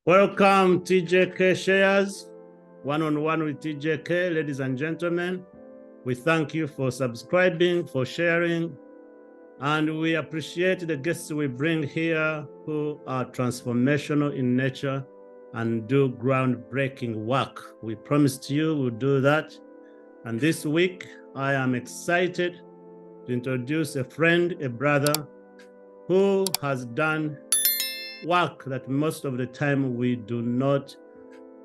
Welcome, TJKshares, one-on-one with TJK. Ladies and gentlemen, we thank you for subscribing, for sharing, and we appreciate the guests we bring here who are transformational in nature and do groundbreaking work. We promised you we'll do that. And this week, I am excited to introduce a friend, a brother, who has done work that most of the time we do not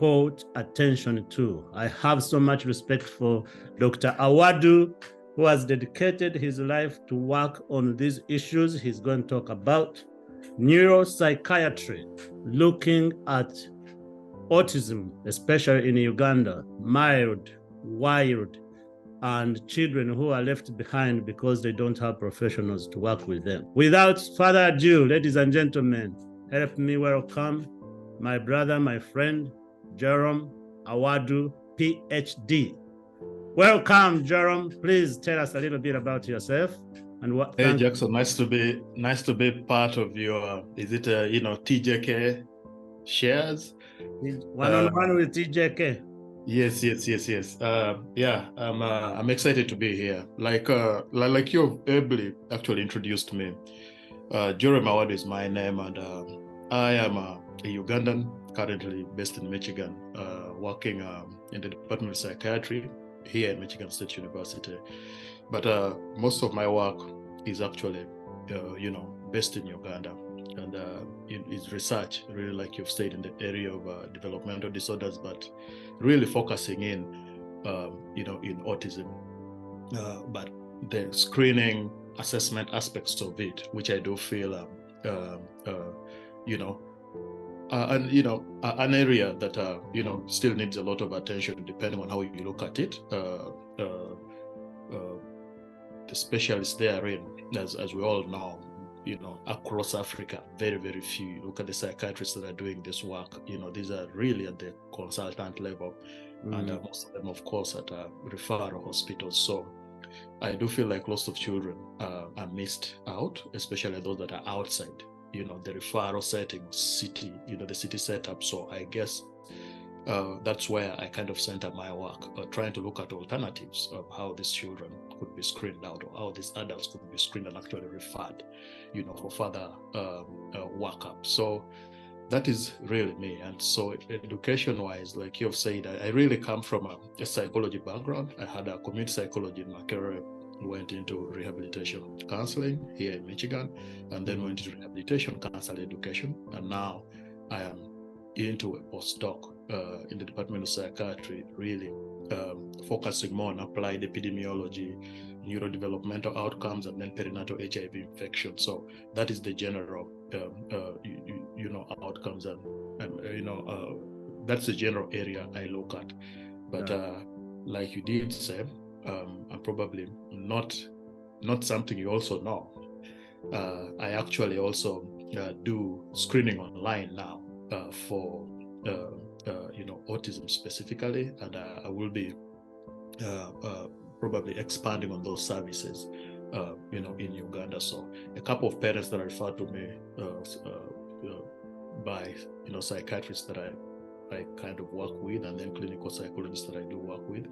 put attention to. I have so much respect for Dr. Awadu, who has dedicated his life to work on these issues he's going to talk about. Neuropsychiatry, looking at autism, especially in Uganda, mild, wild, and children who are left behind because they don't have professionals to work with them. Without further ado, ladies and gentlemen, help me welcome my brother, my friend, Jorem Awadu, PhD. Welcome, Jorem. Please tell us a little bit about yourself and what. Hey, Jackson, nice to be part of your. Is it TJK shares? One-on-one with TJK. Yes. Yeah, I'm excited to be here. Like you've ably actually introduced me. Jorem Awadu is my name, and I am a Ugandan, currently based in Michigan, working in the Department of Psychiatry here at Michigan State University. But most of my work is actually, based in Uganda, and is research, really, like you've said, in the area of developmental disorders, but really focusing in autism. But the screening, assessment aspects of it, which I do feel, an area that still needs a lot of attention, depending on how you look at it. The specialists therein, as we all know, across Africa, very, very few. You look at the psychiatrists that are doing this work. These are really at the consultant level, and most of them, of course, at referral hospitals. So I do feel like lots of children are missed out, especially those that are outside, the referral setting, city, the city setup. So I guess that's where I kind of center my work, trying to look at alternatives of how these children could be screened out, or how these adults could be screened and actually referred, for further workup. So that is really me. And so education-wise, like you've said, I really come from a psychology background. I had a community psychology in my career, went into rehabilitation counseling here in Michigan, and then went into rehabilitation counseling education. And now I am into a postdoc in the Department of Psychiatry, really focusing more on applied epidemiology, neurodevelopmental outcomes, and then perinatal HIV infection. So that is the general outcomes, and that's the general area I look at. But like you did say, I'm probably not something you also know. I actually also do screening online now for autism specifically, and I will be probably expanding on those services in Uganda. So a couple of parents that are referred to me by psychiatrists that I kind of work with, and then clinical psychologists that I do work with,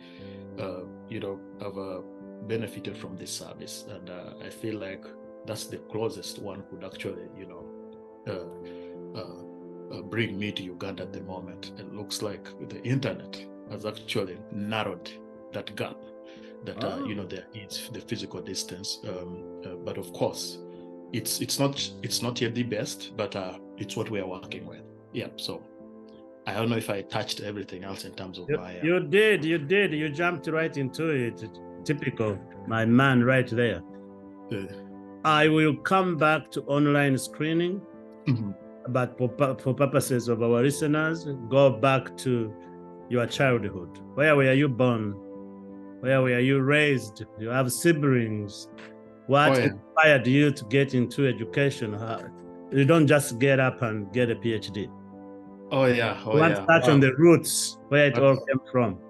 have benefited from this service, and I feel like that's the closest one could actually bring me to Uganda at the moment. It looks like the internet has actually narrowed that gap, that there is the physical distance, but of course it's not yet the best, but it's what we are working with. Yeah, so I don't know if I touched everything else in terms of my you did you jumped right into it. Typical, my man, right there. I will come back to online screening, but for purposes of our listeners, go back to your childhood. Where were you born? Where were you raised? You have siblings. What inspired you to get into education? You don't just get up and get a PhD. You want to touch on the roots, where it all came from.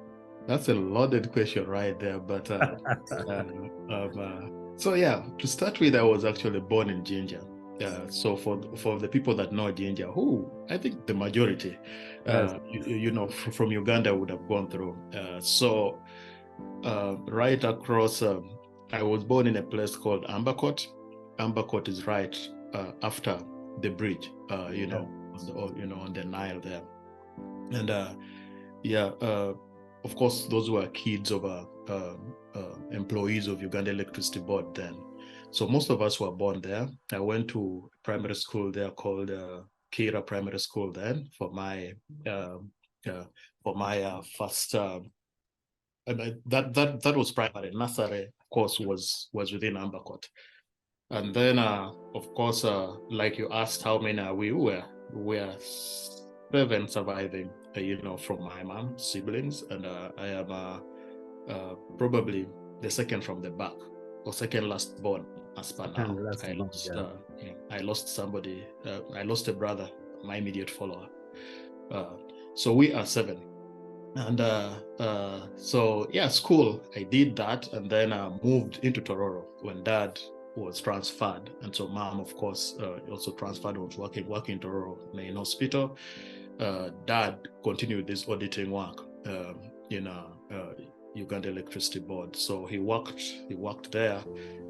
That's a loaded question right there, but so yeah, to start with, I was actually born in Jinja, So for the people that know Jinja, who I think the majority, from Uganda would have gone through. So right across, I was born in a place called Ambakot. Ambakot is right after the bridge, on the Nile there. And of course, those were kids of employees of Uganda Electricity Board then. So most of us were born there. I went to primary school there called Kira Primary School then for my first. That was primary. Nursery, of course, was within Ambakot. And then, of course, like you asked, how many are we? We were 7 surviving, from my mom, siblings, and I am probably the second from the back, or second last born, as per now. I lost somebody. I lost a brother, my immediate follower. So we are 7. And so school, I did that, and then I moved into Tororo when Dad was transferred, and so Mom, of course, also transferred, was working in Tororo main hospital. Dad continued this auditing work in Uganda Electricity Board, so he worked there,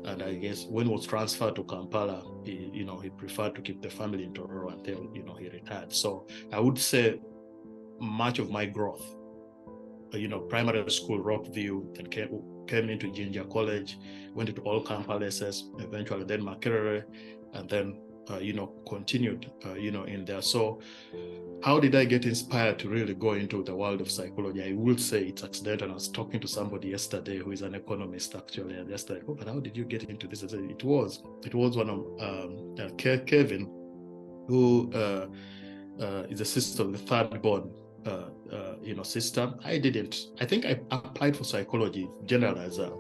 and I guess when he was transferred to Kampala, he preferred to keep the family in Tororo until he retired. So I would say much of my growth, primary school, Rockview, and came into Jinja College, went into all campuses, eventually then Makerere, and then, continued, in there. So how did I get inspired to really go into the world of psychology? I will say it's accidental. I was talking to somebody yesterday who is an economist, actually, and just like, but how did you get into this? I said, it was one of Kevin, who is a sister of the third born, sister. I think I applied for psychology general as a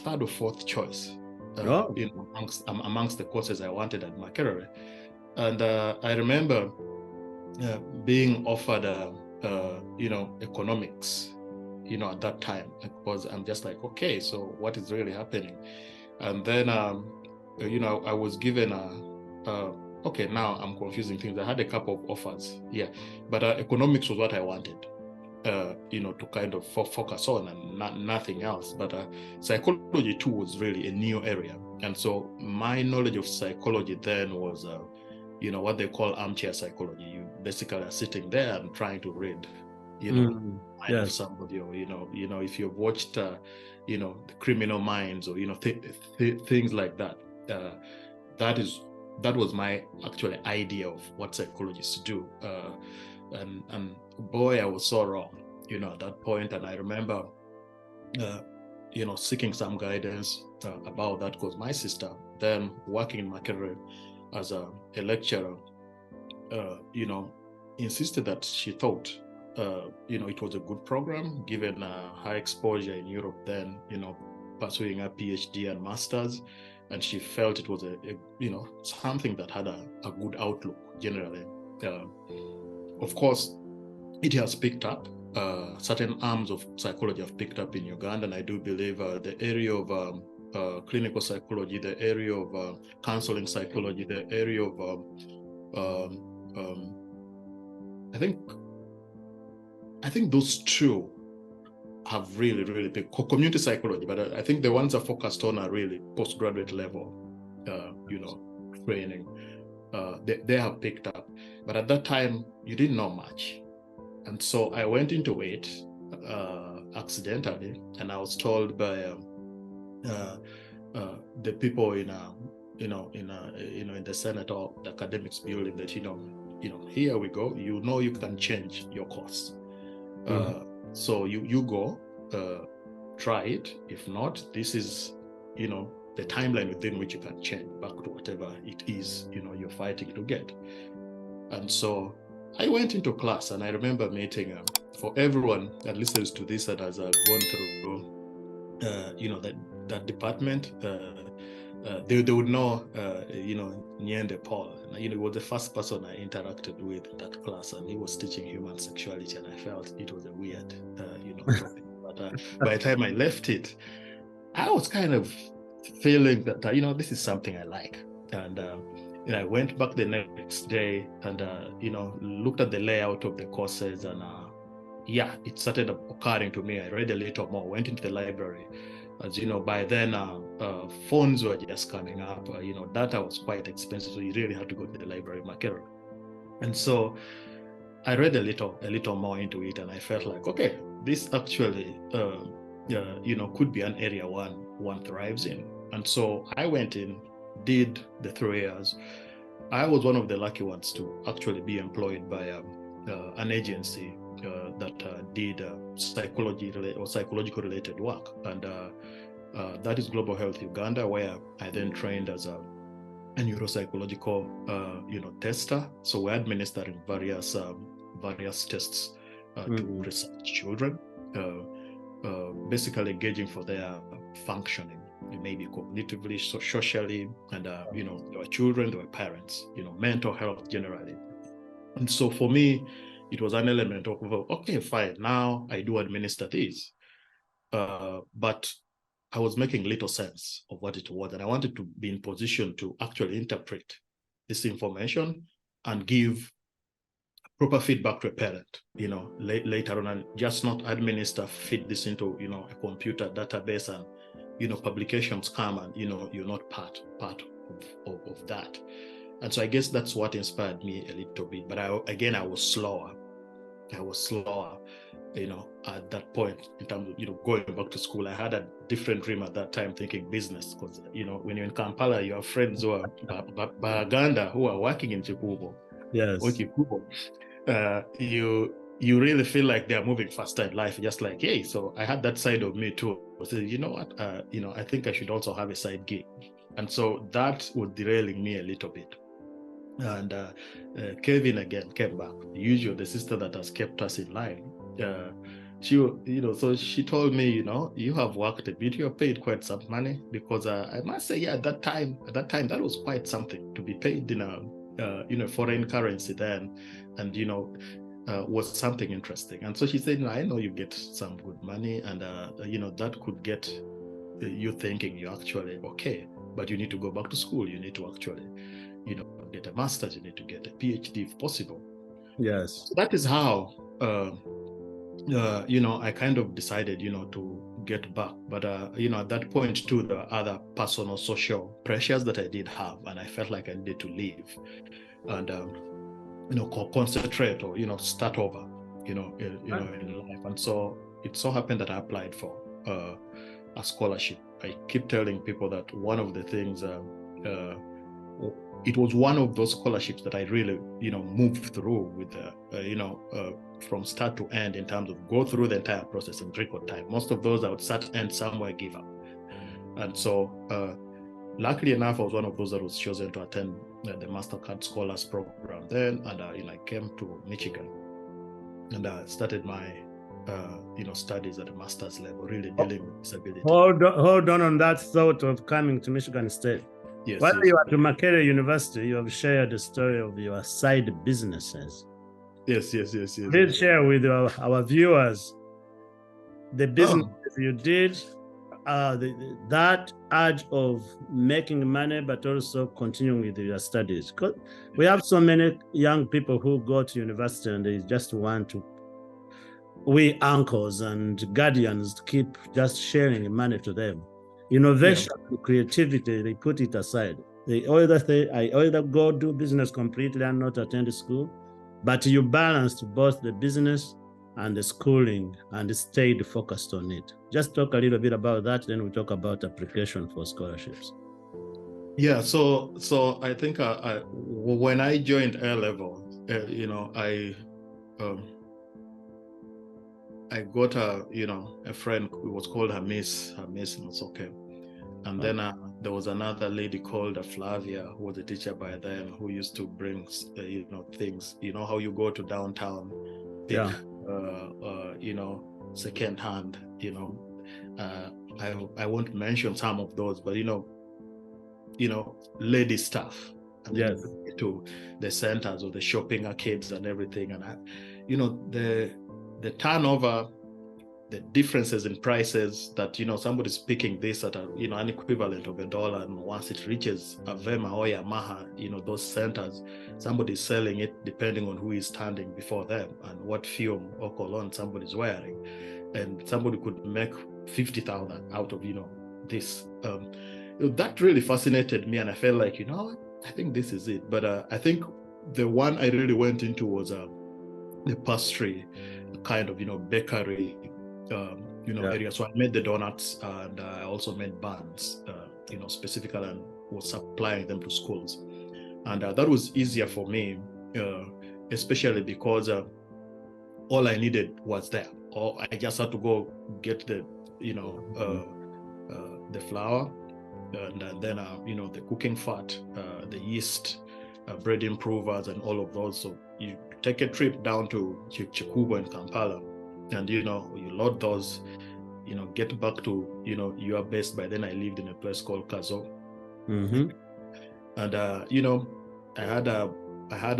third or fourth choice, amongst the courses I wanted at Makerere. And I remember being offered, economics, at that time, because I'm just like, okay, so what is really happening? And then, I was given okay, now I'm confusing things. I had a couple of offers, but economics was what I wanted, to kind of focus on, and nothing else. But psychology too was really a new area, and so my knowledge of psychology then was, what they call armchair psychology. You basically are sitting there and trying to read, mind of somebody, or if you've watched, the Criminal Minds, or things like that. That was my actual idea of what psychologists do, and boy, I was so wrong, at that point. And I remember, seeking some guidance about that, because my sister, then working in Makerere as a lecturer, insisted that she thought, it was a good program, given her exposure in Europe, then, pursuing a PhD and master's. And she felt it was a something that had a good outlook generally. Of course, it has picked up. Certain arms of psychology have picked up in Uganda, and I do believe the area of clinical psychology, the area of counseling psychology, the area of I think those two have really, really big community psychology, but I think the ones are focused on are really postgraduate level, training. They have picked up, but at that time you didn't know much, and so I went into it accidentally, and I was told by the people in the Senate or the academics building that here we go. You can change your course. So you go, try it. If not, this is, the timeline within which you can change back to whatever it is, you're fighting to get. And so I went into class, and I remember meeting, for everyone that listens to this that has gone through, that department, they would know, Nyende Paul. He was the first person I interacted with in that class, and he was teaching human sexuality, and I felt it was a weird, topic. But by the time I left it, I was kind of feeling that, this is something I like. And I went back the next day and, looked at the layout of the courses, and it started occurring to me. I read a little more, went into the library. As you know, by then, phones were just coming up. Data was quite expensive, so you really had to go to the library market. And so I read a little more into it, and I felt like, okay, this actually, could be an area one thrives in. And so I went in, did the 3 years. I was one of the lucky ones to actually be employed by an agency that did psychological related work, and that is Global Health Uganda, where I then trained as a neuropsychological tester. So we're administering various tests to research children, basically gauging for their functioning, maybe cognitively, socially, and there were children, there were parents, mental health generally. And so for me, it was an element of, okay, fine, now I do administer these, but I was making little sense of what it was, and I wanted to be in position to actually interpret this information and give proper feedback to a parent, later on, and just not administer, feed this into, a computer database, and, publications come, and, you're not part of that. And so I guess that's what inspired me a little bit. But I was slower. At that point, in terms of, going back to school. I had a different dream at that time, thinking business, because, when you're in Kampala, you have friends who are Baganda who are working in Chikubo. Yes. You really feel like they're moving faster in life, just like, hey, so I had that side of me too. So, you know what, I think I should also have a side gig. And so that was derailing me a little bit. And Kevin again came back, usually the sister that has kept us in line. So she told me, you have worked a bit, you're paid quite some money, because I must say, at that time, that was quite something to be paid in a foreign currency then, and was something interesting. And so she said, I know you get some good money, and that could get you thinking you're actually okay, but you need to go back to school. You need to actually, get a master's. You need to get a PhD if possible. Yes. So that is how, I kind of decided, to get back. But, at that point too, there were other personal, social pressures that I did have, and I felt like I needed to leave and, concentrate or, start over, in life. And so it so happened that I applied for a scholarship. I keep telling people that one of the things, it was one of those scholarships that I really, moved through with, from start to end, in terms of go through the entire process in record time. Most of those I would start and somewhere give up. And so, luckily enough, I was one of those that was chosen to attend the MasterCard Scholars Program then, and I came to Michigan, and I started my studies at the master's level, really dealing with disability. Hold on that thought of coming to Michigan State. Yes, While you are to Makerere University, you have shared the story of your side businesses. Yes. Please share with our viewers the businesses you did, that urge of making money, but also continuing with your studies. Because we have so many young people who go to university and they just want to, we uncles and guardians keep just sharing money to them. Innovation, creativity, they put it aside. They either say, I either go do business completely and not attend school, but you balanced both the business and the schooling and stayed focused on it. Just talk a little bit about that, then we'll talk about application for scholarships. Yeah, so I think when I joined A level, I got a friend who was called her miss was okay. And then there was another lady called Flavia, who was a teacher by then, who used to bring things, how you go to downtown, pick second hand, I won't mention some of those, but lady stuff, and yes, to the centers or the shopping arcades and everything. And the turnover differences in prices that, somebody's picking this at an equivalent of $1, and once it reaches Avema or Yamaha, those centers, somebody's selling it depending on who is standing before them and what fume or cologne somebody's wearing, and somebody could make 50,000 out of this. That really fascinated me, and I felt like, I think this is it. But I think the one I really went into was the pastry kind of bakery area. So I made the donuts, and I also made buns, specifically, and was supplying them to schools. And that was easier for me, especially because all I needed was there. Or I just had to go get the flour, and then the cooking fat, the yeast, bread improvers, and all of those. So you take a trip down to Chikubo in Kampala, and you load those, get back to your base. By then I lived in a place called Kazo, and I had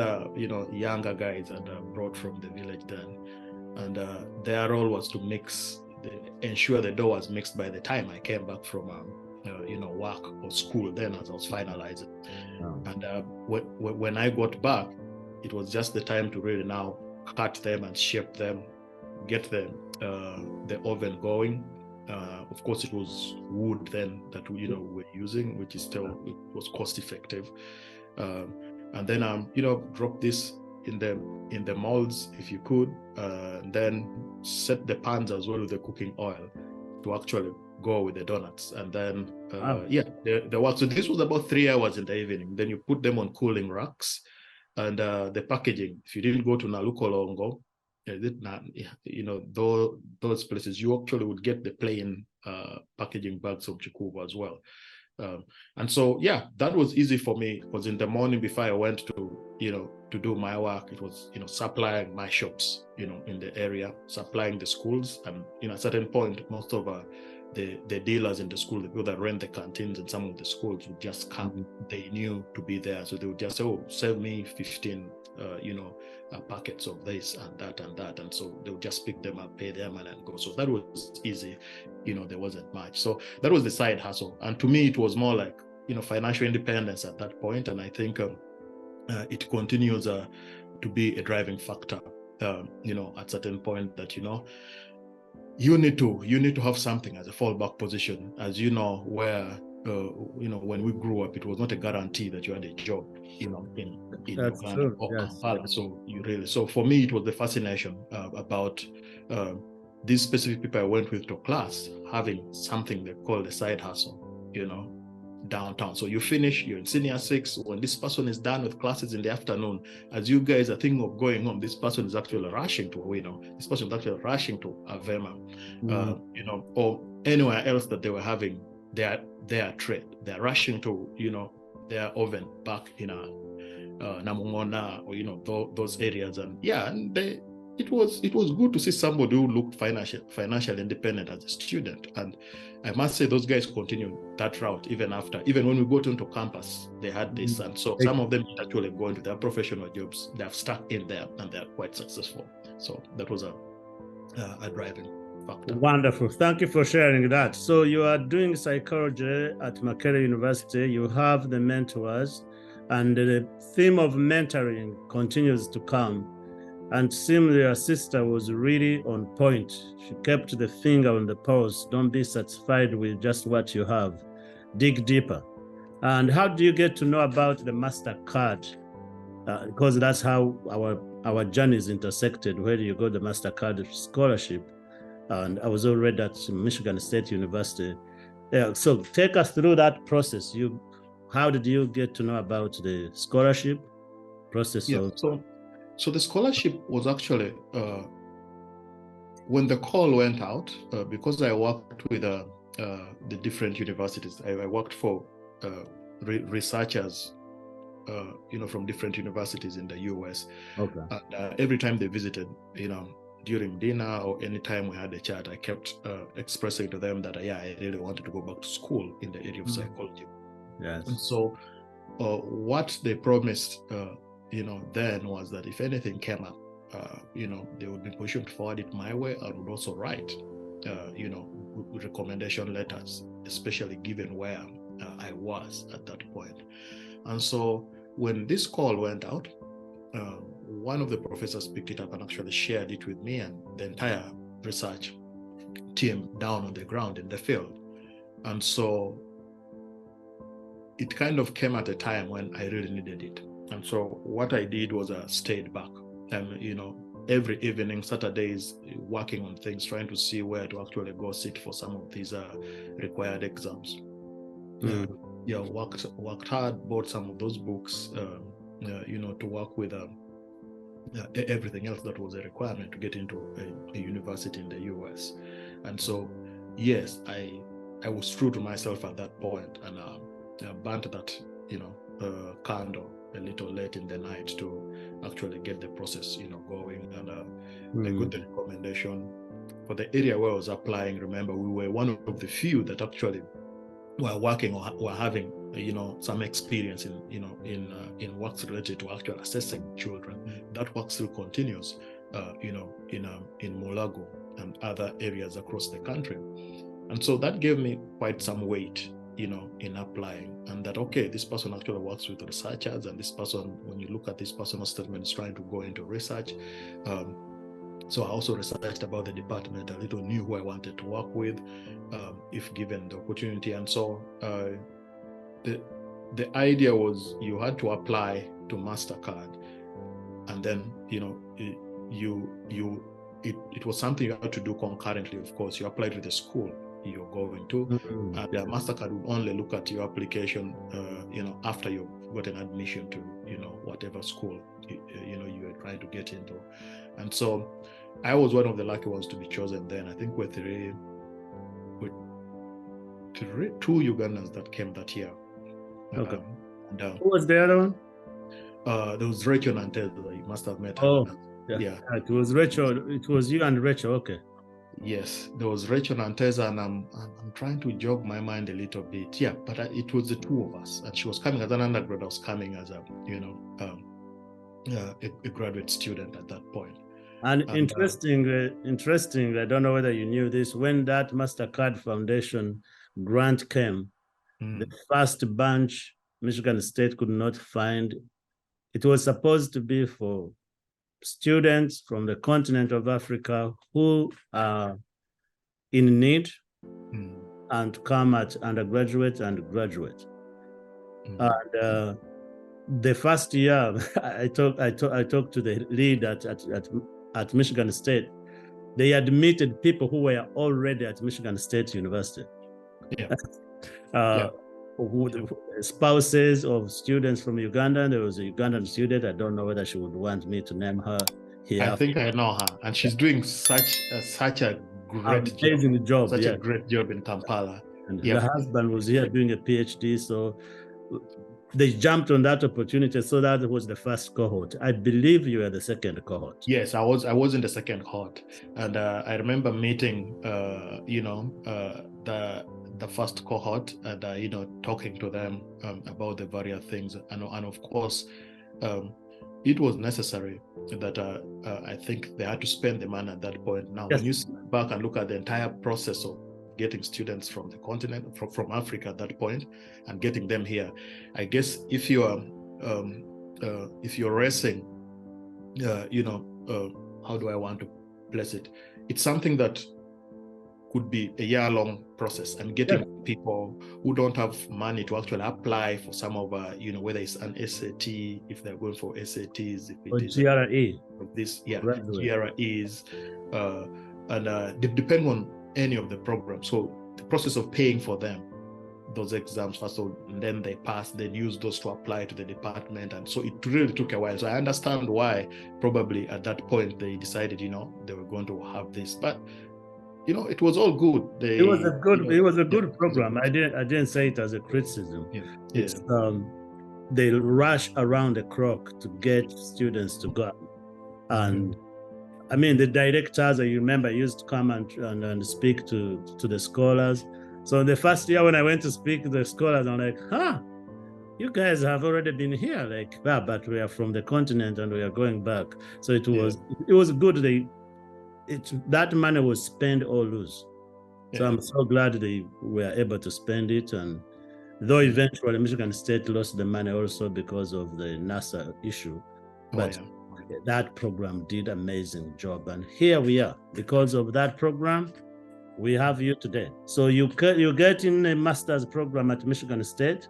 younger guys that I brought from the village then, and their role was to ensure the dough was mixed by the time I came back from work or school then, as I was finalizing. And when I got back, it was just the time to really now cut them and shape them, get the oven going. Of course, it was wood then that we're using, which is still, it was cost effective. And then drop this in the molds if you could, then set the pans as well with the cooking oil to actually go with the donuts. And then the work. So this was about 3 hours in the evening. Then you put them on cooling racks, and the packaging, if you didn't go to Nalukolongo, those places, you actually would get the plain packaging bags from Chikuva as well. And so that was easy for me, because in the morning before I went to do my work, it was supplying my shops in the area, supplying the schools, and at a certain point, most of the dealers in the school, the people that rent the canteens in some of the schools, would just come. They knew to be there, so they would just say, "Oh, sell me 15 packets of this and that and that," and so they would just pick them up, pay them, and then go. So that was easy. There wasn't much. So that was the side hustle, and to me it was more like financial independence at that point. And I think it continues to be a driving factor at certain point, that you need to have something as a fallback position, as where when we grew up, it was not a guarantee that you had a job in Uganda or Kampala. So for me, it was the fascination about these specific people I went with to class having something they call the side hustle downtown. So you finish, you're in senior 6, when this person is done with classes in the afternoon, as you guys are thinking of going home, this person is actually rushing to this person is actually rushing to Avema, or anywhere else that they were having their trade. They're rushing to their oven back in Namungona, or those areas. And it was good to see somebody who looked financially independent as a student. And I must say, those guys continued that route even when we got into campus, they had this. And so some of them actually go into their professional jobs. They have stuck in there, and they're quite successful. So that was a driving factor. Wonderful. Thank you for sharing that. So you are doing psychology at Makerere University. You have the mentors, and the theme of mentoring continues to come. And seemingly your sister was really on point. She kept the finger on the pulse. Don't be satisfied with just what you have. Dig deeper. And how do you get to know about the MasterCard? Because that's how our journeys intersected. Where you got the MasterCard scholarship. And I was already at Michigan State University. So take us through that process. How did you get to know about the scholarship process? So the scholarship was actually, when the call went out, because I worked with the different universities. I worked for researchers, from different universities in the US. Okay. And every time they visited, during dinner or any time we had a chat, I kept expressing to them that, I really wanted to go back to school in the area of psychology. Yes. And so what they promised, then was that if anything came up, they would be pushing to forward it my way. I would also write recommendation letters, especially given where I was at that point. And so when this call went out, one of the professors picked it up and actually shared it with me and the entire research team down on the ground in the field. And so it kind of came at a time when I really needed it. And so what I did was I stayed back. Every evening, Saturdays, working on things, trying to see where to actually go sit for some of these required exams. Worked hard, bought some of those books, to work with everything else that was a requirement to get into a university in the US. And so, yes, I was true to myself at that point, and burnt that, candle a little late in the night to actually get the process, going. And I got the recommendation for the area where I was applying. Remember, we were one of the few that actually were working or were having, some experience in works related to actual assessing children. That work still continues, in Mulago and other areas across the country. And so that gave me quite some weight, in applying, and that, okay, this person actually works with researchers, and this person, when you look at this personal statement, is trying to go into research. So I also researched about the department a little, knew who I wanted to work with, if given the opportunity. And so the idea was you had to apply to MasterCard, and then, it was something you had to do concurrently. Of course, you applied to the school you're going to, and MasterCard would only look at your application, after you've got an admission to, whatever school, you were trying to get into. And so I was one of the lucky ones to be chosen then. I think we're two Ugandans that came that year. Okay. Who was the other one? There was Rachel and Ted. You must have met her. Oh, yeah. It was Rachel. It was you and Rachel. Okay. Yes, there was Rachel and Tessa, and I'm trying to jog my mind a little bit. Yeah, but it was the two of us, and she was coming as an undergrad. I was coming as a graduate student at that point. And interesting. I don't know whether you knew this. When that MasterCard Foundation grant came, the first bunch Michigan State could not find. It was supposed to be for students from the continent of Africa who are in need and come at undergraduate and graduate. And the first year, I talked to the lead at Michigan State. They admitted people who were already at Michigan State University. Spouses of students from Uganda. There was a Ugandan student. I don't know whether she would want me to name her here. I think I know her, and she's doing such a amazing job. Such a great job in Kampala. And her husband was here doing a PhD, so they jumped on that opportunity. So that was the first cohort. I believe you were the second cohort. Yes, I was in the second cohort, and I remember meeting, the first cohort, and talking to them about the various things, and of course, it was necessary that I think they had to spend the money at that point. Now, when you sit back and look at the entire process of getting students from the continent, from Africa at that point, and getting them here, I guess if you're racing, how do I want to place it? It's something that could be a year-long process, and getting people who don't have money to actually apply for some of, whether it's an SAT, if they're going for SATs, if it or is GRE. This, GREs, and depending on any of the programs. So the process of paying for them, those exams first, and then they pass, then use those to apply to the department, and so it really took a while. So I understand why probably at that point they decided, they were going to have this, but it was all good. It was a good program. I didn't say it as a criticism. It's they rush around the clock to get students to go, and I mean the directors, you remember, used to come and speak to the scholars. So the first year when I went to speak to the scholars, I'm like, you guys have already been here, like, but we are from the continent and we are going back. So it was good. that money was spend or lose. So Yeah. I'm so glad they were able to spend it. And though eventually Michigan State lost the money also because of the NASA issue, but that program did amazing job. And here we are. Because of that program, we have you today. So you get in a master's program at Michigan State,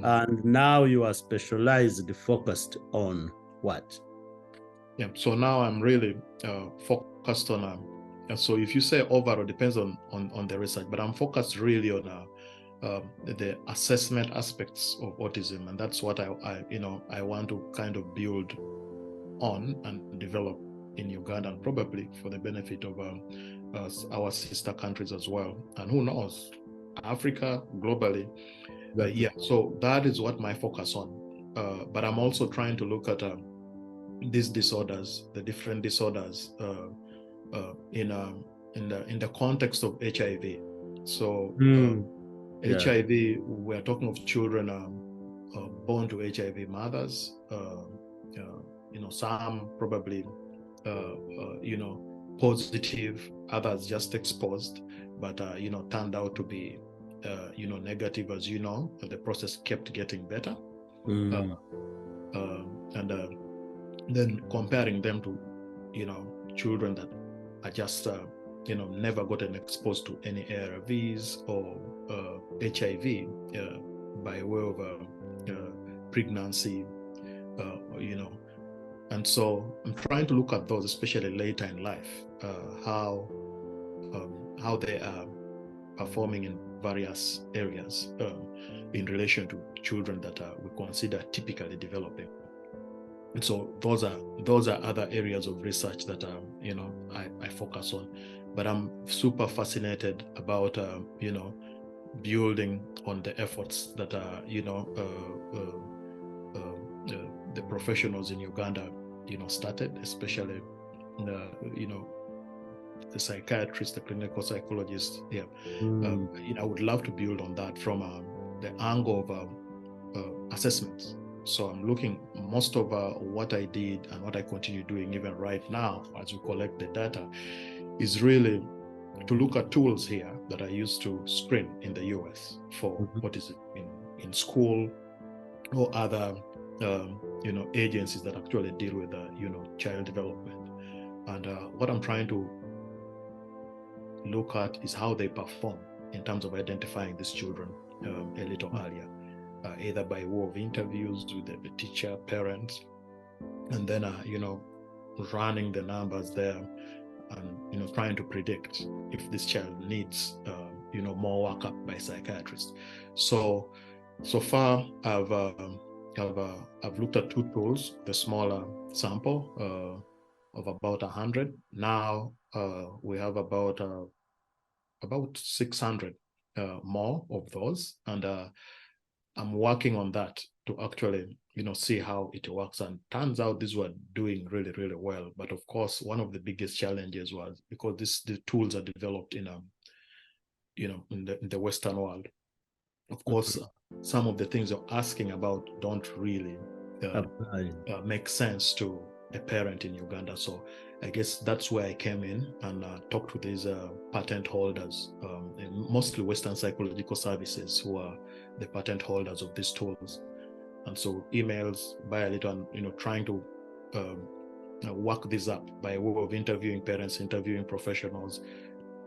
and now you are specialized, focused on what? Yeah, so now I'm really focused on, so if you say overall, depends on the research, but I'm focused really on the assessment aspects of autism, and that's what I want to kind of build on and develop in Uganda, and probably for the benefit of our sister countries as well, and who knows, Africa globally. Yeah, so that is what my focus on, but I'm also trying to look at these disorders, the different disorders in the context of HIV. So HIV, we're talking of children born to HIV mothers. Some probably positive, others just exposed, but turned out to be negative. As you know, the process kept getting better, and then comparing them to children that are just never gotten exposed to any ARVs or HIV by way of pregnancy, and so I'm trying to look at those, especially later in life, how they are performing in various areas in relation to children that we consider typically developing. And so those are other areas of research that I focus on, but I'm super fascinated about building on the efforts that the professionals in Uganda started, especially the psychiatrists, the clinical psychologists. Yeah, I would love to build on that from the angle of assessments. So I'm looking, most of what I did and what I continue doing even right now as we collect the data is really to look at tools here that I used to screen in the US for autism in school or other agencies that actually deal with child development. And what I'm trying to look at is how they perform in terms of identifying these children a little earlier. Either by way of interviews with the teacher, parents, and then running the numbers there, and trying to predict if this child needs more workup by psychiatrists. So far I've looked at two tools, the smaller sample of about 100. Now we have about 600 more of those, and I'm working on that to actually, see how it works. And turns out these were doing really, really well. But of course, one of the biggest challenges was because the tools are developed in the Western world. Of course, some of the things you're asking about don't really make sense to a parent in Uganda. So I guess that's where I came in and talked with these patent holders, mostly Western Psychological Services, who are the patent holders of these tools. And so emails by a little, and trying to work this up by way of interviewing parents, interviewing professionals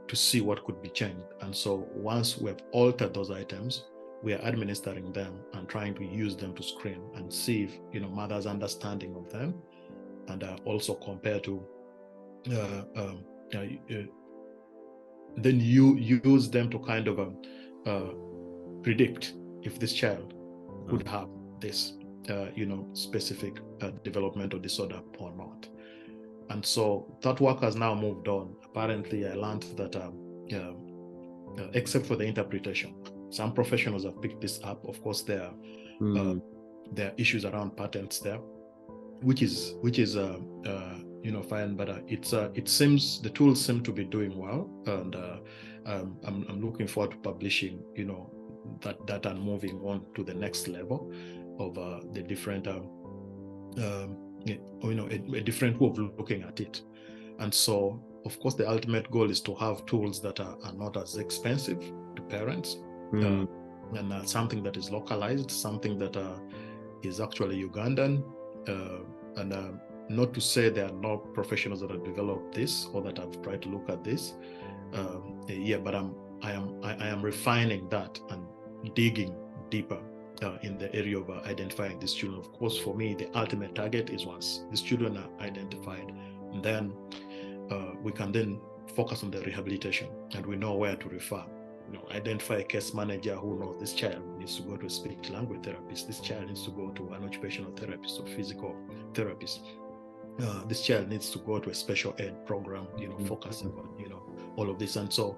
to see what could be changed. And so once we have altered those items, we are administering them and trying to use them to screen and see if mothers' understanding of them, and also compare to then you use them to kind of predict if this child would have this specific developmental disorder or not. And so that work has now moved on. Apparently I learned that except for the interpretation, some professionals have picked this up. Of course there are issues around patents there, which is fine, but it seems the tools seem to be doing well, and I'm looking forward to publishing that data and moving on to the next level of the different a different way of looking at it. And so of course, the ultimate goal is to have tools that are not as expensive to parents, and something that is localized, something that is actually Ugandan, and not to say there are no professionals that have developed this or that have tried to look at this. But I am refining that and digging deeper in the area of identifying these children. Of course, for me, the ultimate target is once these children are identified, and then we can then focus on the rehabilitation, and we know where to refer. Identify a case manager who knows this child needs to go to a speech language therapist, this child needs to go to an occupational therapist or physical therapist, this child needs to go to a special ed program, focusing on, all of this. And so,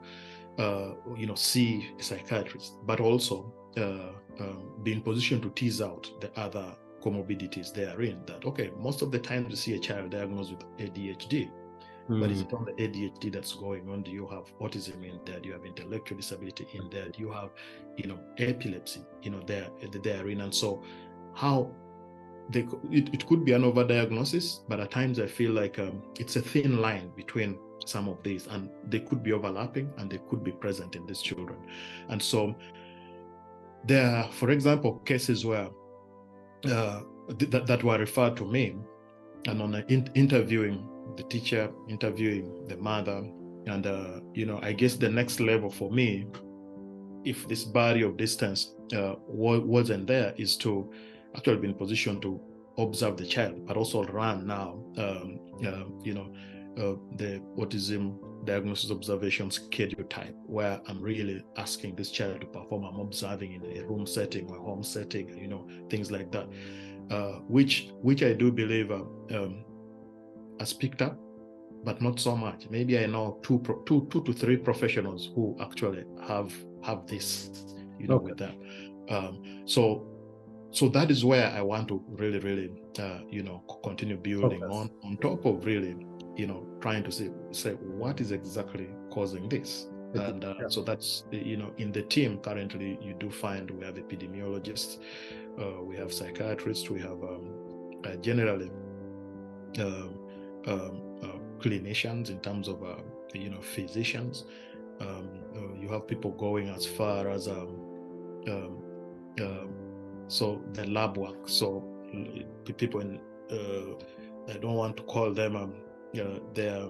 see a psychiatrist, but also be in position to tease out the other comorbidities therein. That, okay, most of the time you see a child diagnosed with ADHD, but is it on the ADHD that's going on? Do you have autism in there? Do you have intellectual disability in there? Do you have, epilepsy, therein? And so how it could be an overdiagnosis, but at times I feel like it's a thin line between some of these, and they could be overlapping and they could be present in these children. And so there are, for example, cases where that were referred to me, and on interviewing the teacher, interviewing the mother, and I guess the next level for me, if this barrier of distance wasn't there, is to actually be in position to observe the child, but also run now the autism diagnosis observation schedule type, where I'm really asking this child to perform. I'm observing in a room setting or home setting, things like that, which I do believe has picked up, but not so much. Maybe I know two to three professionals who actually have this, with them. So that is where I want to really continue building on top of really, trying to say what is exactly causing this. And so that's, in the team currently, you do find we have epidemiologists, we have psychiatrists, we have generally clinicians in terms of physicians. You have people going as far as so the lab work. So the people in I don't want to call them they're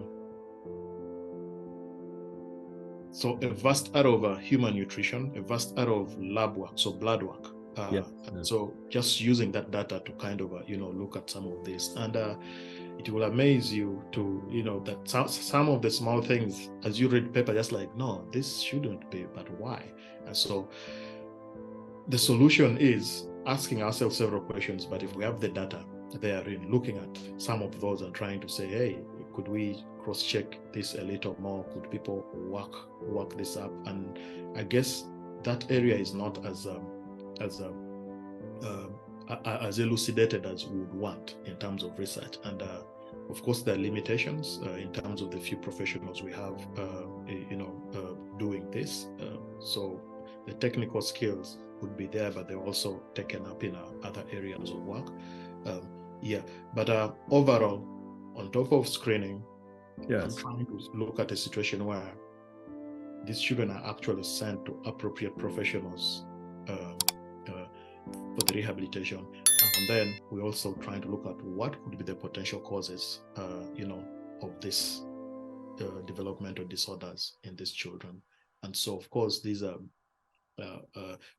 so a vast area of human nutrition, a vast area of lab work, so blood work. So just using that data to kind of look at some of this, and it will amaze you to that some of the small things as you read paper, just like, no, this shouldn't be, but why? And so the solution is asking ourselves several questions, but if we have the data therein, looking at some of those and trying to say, hey, could we cross-check this a little more? Could people work this up? And I guess that area is not as elucidated as we would want in terms of research. And of course, there are limitations in terms of the few professionals we have, doing this. So the technical skills would be there, but they're also taken up in other areas of work. But overall, on top of screening, I'm trying to look at a situation where these children are actually sent to appropriate professionals for the rehabilitation. And then we're also trying to look at what could be the potential causes, of this developmental disorders in these children. And so, of course, these are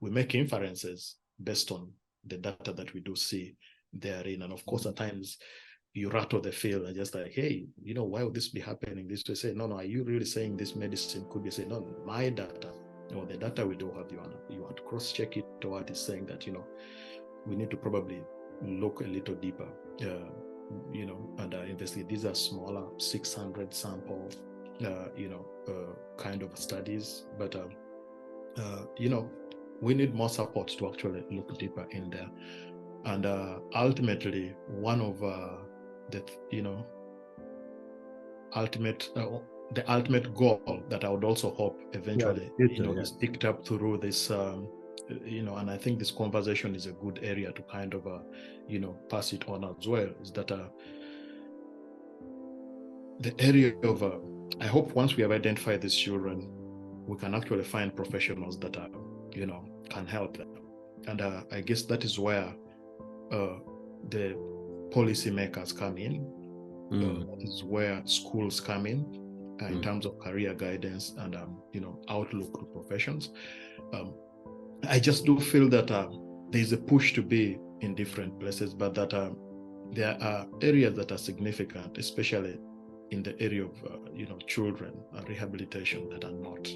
we make inferences based on the data that we do see therein. And of course, at times you rattle the field and just like, hey, why would this be happening this way? Say, no, are you really saying this medicine could be saying, no, my data, or the data we do have, you want to cross-check it, or what is saying that, we need to probably look a little deeper, and investigate. These are smaller 600 sample, kind of studies, but we need more support to actually look deeper in there. And ultimately, one of the ultimate goal that I would also hope eventually is picked up through this, and I think this conversation is a good area to kind of pass it on as well, is that the area of I hope once we have identified these children, we can actually find professionals that are, can help them. And I guess that is where the policymakers come in. Is where schools come in terms of career guidance and outlook to professions. I just do feel that there's a push to be in different places, but that there are areas that are significant, especially in the area of children rehabilitation, that are not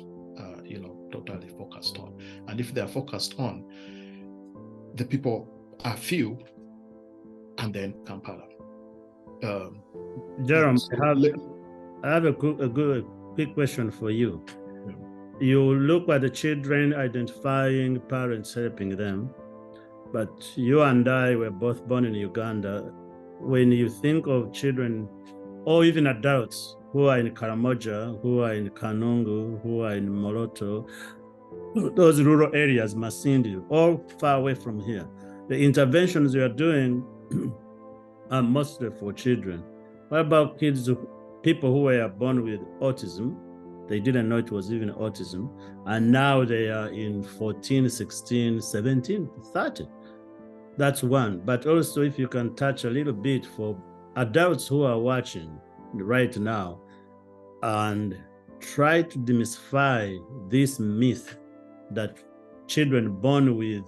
totally focused on. And if they are focused on, the people are few, and then Kampala. Jorem, I have a quick question for you. You look at the children, identifying parents, helping them, but you and I were both born in Uganda. When you think of children, or even adults who are in Karamoja, who are in Kanungu, who are in Moroto, those rural areas, Masindi, all far away from here, the interventions you are doing are mostly for children. What about people who were born with autism? They didn't know it was even autism. And now they are in 14, 16, 17, 30. That's one. But also, if you can touch a little bit for adults who are watching right now and try to demystify this myth that children born with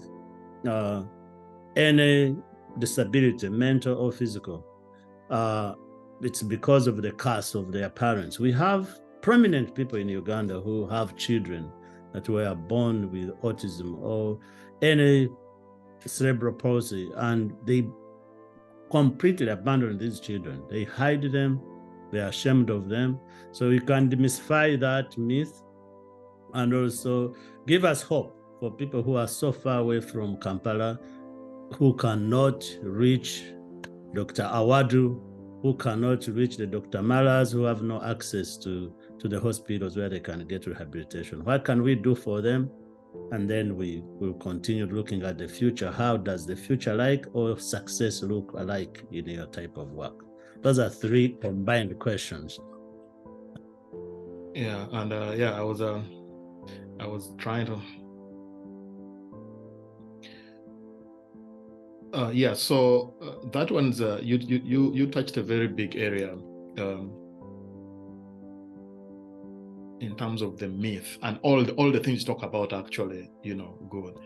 any disability, mental or physical, it's because of the curse of their parents. We have prominent people in Uganda who have children that were born with autism or any cerebral palsy, and they completely abandon these children. They hide them, they are ashamed of them. So you can demystify that myth and also give us hope for people who are so far away from Kampala, who cannot reach Dr. Awadu, who cannot reach the Dr. Malas, who have no access to the hospitals where they can get rehabilitation. What can we do for them? And then we will continue looking at the future. How does the future like or success look like in your type of work? Those are three combined questions. Yeah, and I was trying to. So that one's you touched a very big area in terms of the myth and all the things you talk about. Actually, good.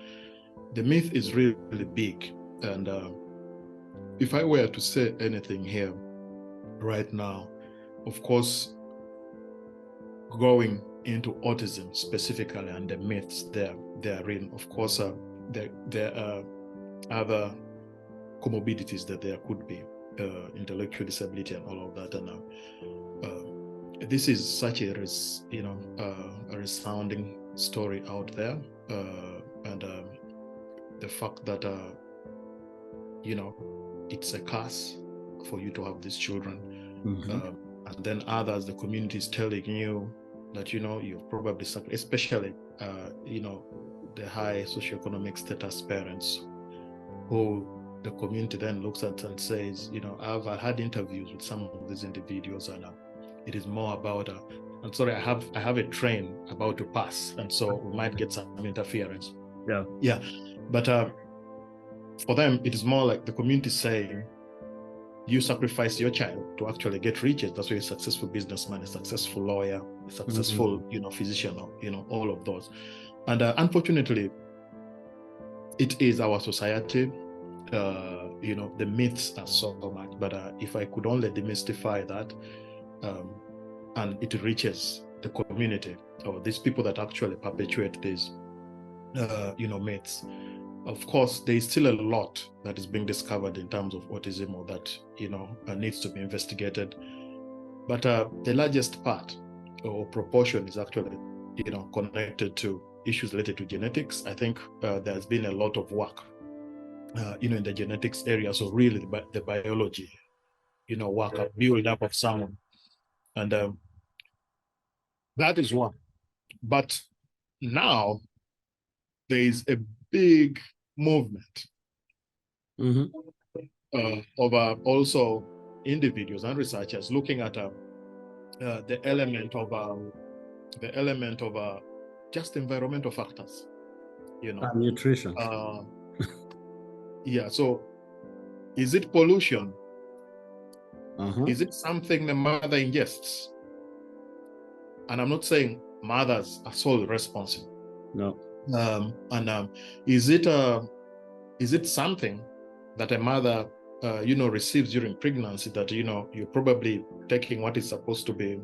The myth is really big, and if I were to say anything here right now, of course, going into autism specifically and the myths therein, of course, there are other comorbidities that there could be, intellectual disability and all of that, and this is such a resounding story out there, and the fact that it's a curse for you to have these children, and then others, the community is telling you that you've probably suffered, especially the high socioeconomic status parents, who the community then looks at and says, I've had interviews with some of these individuals, and it is more about I'm sorry, I have a train about to pass, and so we might get some interference. Yeah, but for them it is more like the community saying, you sacrifice your child to actually get riches. That's why you're a successful businessman, a successful lawyer, a successful physician, all of those. And unfortunately, it is our society. The myths are so much, but if I could only demystify that, and it reaches the community or these people that actually perpetuate these myths, of course there is still a lot that is being discovered in terms of autism, or that needs to be investigated, but the largest part or proportion is actually connected to issues related to genetics. I think there's been a lot of work in the genetics area, so really the biology work, a build up of someone, and that is one. But now there is a big movement of also individuals and researchers looking at the element of just environmental factors, And nutrition. Yeah. So, is it pollution? Uh-huh. Is it something the mother ingests? And I'm not saying mothers are solely responsible. No. Is it something that a mother receives during pregnancy that you're probably taking what is supposed to be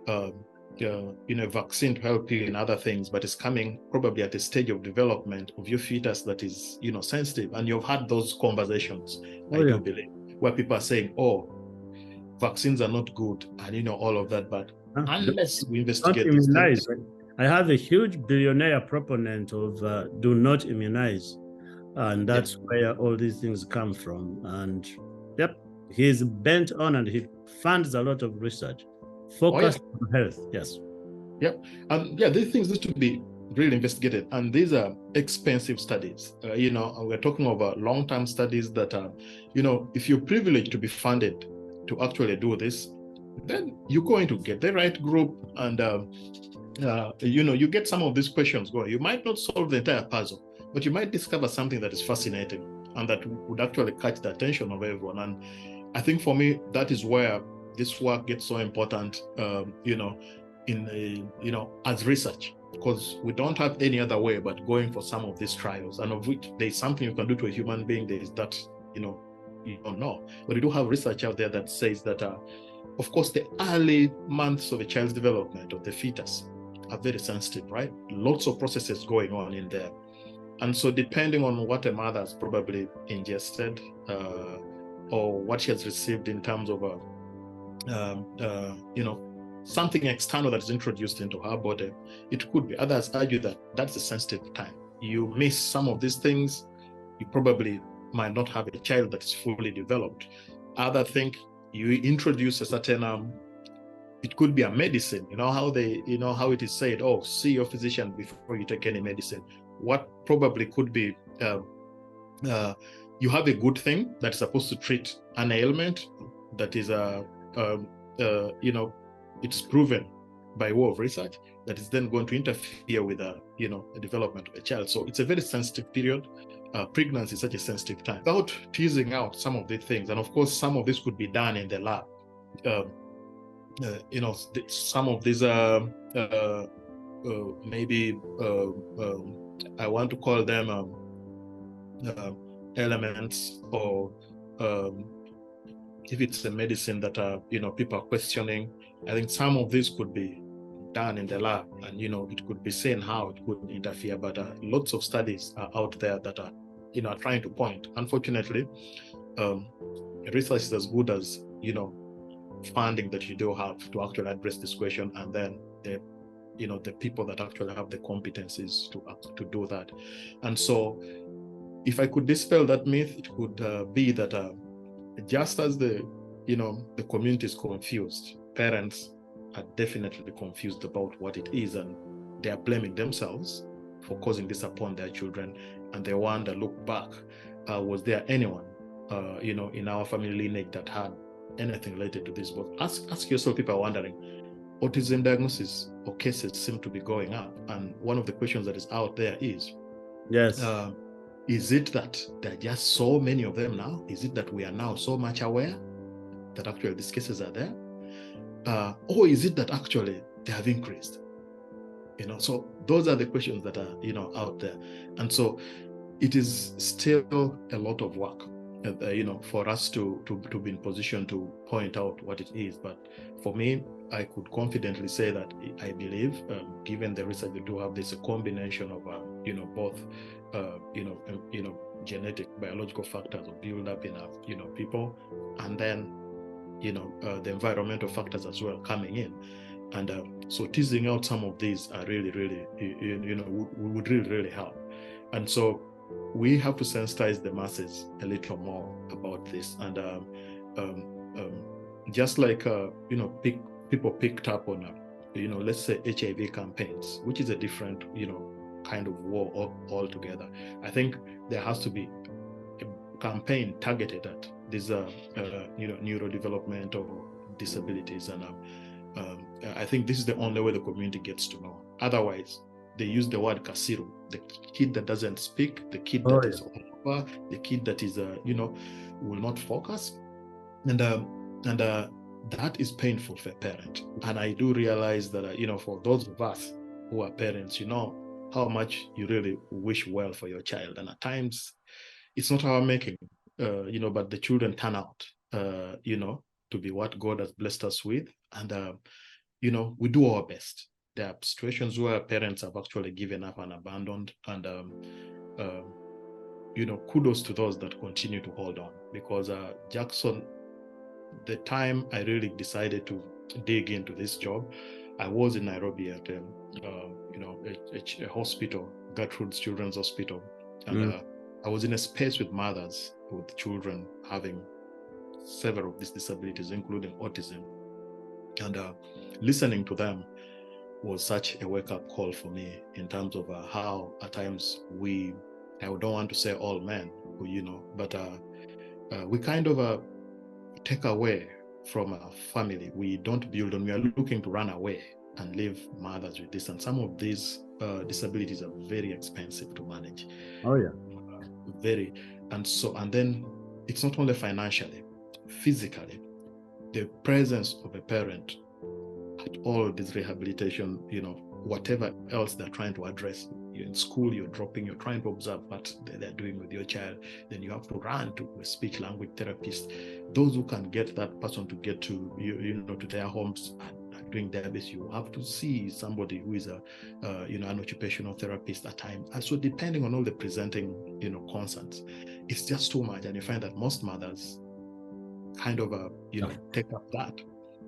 a vaccine to help you in other things, but it's coming probably at a stage of development of your fetus that is sensitive, and you've had those conversations. I do believe, where people are saying, oh, vaccines are not good, and all of that, but unless we investigate these things. I have a huge billionaire proponent of do not immunize, and that's where all these things come from. And he's bent on, and he funds a lot of research focused on health. Yes. And these things need to be really investigated, and these are expensive studies. We're talking about long-term studies that are, if you're privileged to be funded to actually do this, then you're going to get the right group, and you get some of these questions going. You might not solve the entire puzzle, but you might discover something that is fascinating and that would actually catch the attention of everyone. And I think for me, that is where this work gets so important, as research, because we don't have any other way but going for some of these trials, and of which there's something you can do to a human being, there is that, you don't know. But we do have research out there that says that, of course, the early months of a child's development, of the fetus, are very sensitive, right? Lots of processes going on in there. And so depending on what a mother has probably ingested or what she has received in terms of, something external that is introduced into her body, it could be. Others argue that that's a sensitive time. You miss some of these things, you probably might not have a child that is fully developed. Others think you introduce a certain, it could be a medicine, how it is said, oh, see your physician before you take any medicine. What probably could be, you have a good thing that's supposed to treat an ailment that is it's proven by way of research that is then going to interfere with the development of a child. So it's a very sensitive period. Pregnancy is such a sensitive time. Without teasing out some of the things, and of course some of this could be done in the lab. Some of these maybe I want to call them elements, or if it's a medicine that people are questioning, I think some of this could be done in the lab, and it could be seen how it could interfere. But lots of studies are out there that are trying to point. Unfortunately, research is as good as funding that you do have to actually address this question, and then the people that actually have the competencies to do that. And so, if I could dispel that myth, it could be that just as the community is confused, parents are definitely confused about what it is, and they are blaming themselves for causing this upon their children, and they wonder, look back, was there anyone in our family lineage that had anything related to this? But ask yourself, people are wondering, autism diagnosis or cases seem to be going up, and one of the questions that is out there is, is it that there are just so many of them now? Is it that we are now so much aware that actually these cases are there? Or is it that actually they have increased? So those are the questions that are, out there. And so it is still a lot of work, for us to be in position to point out what it is. But for me, I could confidently say that I believe, given the research we do have, there's a combination of, both, genetic, biological factors of build up in our, people, and then, the environmental factors as well coming in. And so teasing out some of these are really, really, would really, really help. And so we have to sensitize the masses a little more about this. And just like, people picked up on, let's say HIV campaigns, which is a different, kind of war altogether. I think there has to be a campaign targeted at these, neurodevelopmental disabilities. And I think this is the only way the community gets to know. Otherwise, they use the word kasiru, the kid that doesn't speak, the kid that is over, the kid that is, will not focus. And that is painful for a parent. And I do realize that, for those of us who are parents, how much you really wish well for your child. And at times, it's not our making, but the children turn out, to be what God has blessed us with. And, we do our best. There are situations where parents have actually given up and abandoned. And, kudos to those that continue to hold on. Because Jackson, the time I really decided to dig into this job, I was in Nairobi at a hospital, Gertrude's Children's Hospital. And I was in a space with mothers with children having several of these disabilities, including autism. And listening to them was such a wake-up call for me in terms of how at times I don't want to say all men, but we kind of take away from our family. We don't build on, we are looking to run away and leave mothers with this. And some of these disabilities are very expensive to manage. Oh yeah. Very. And then it's not only financially, physically, the presence of a parent at all this rehabilitation, whatever else they're trying to address. You're in school, you're trying to observe what they're doing with your child. Then you have to run to a speech language therapist. Those who can get that person to get to, to their homes and doing their best, you have to see somebody who is an occupational therapist at times. And so depending on all the presenting, concerns, it's just too much. And you find that most mothers kind of, take up that.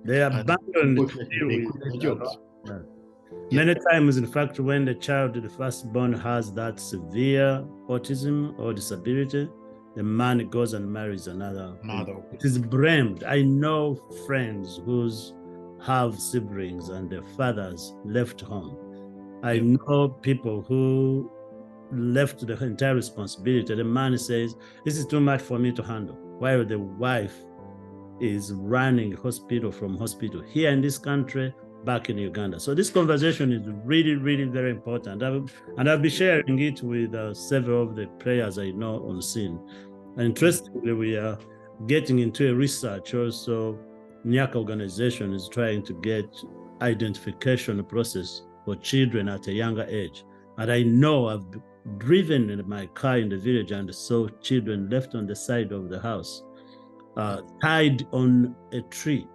They abandon the jobs. Many times, in fact, when the firstborn has that severe autism or disability, the man goes and marries another. It is blamed. I know friends who have siblings and their fathers left home. I know people who left the entire responsibility. The man says, this is too much for me to handle, while the wife is running hospital from hospital here in this country, back in Uganda. So this conversation is really, really very important. I'll be sharing it with several of the players I know on scene. And interestingly, we are getting into a research also. NYAK organization is trying to get identification process for children at a younger age. And I know I've driven in my car in the village and saw children left on the side of the house, tied on a tree,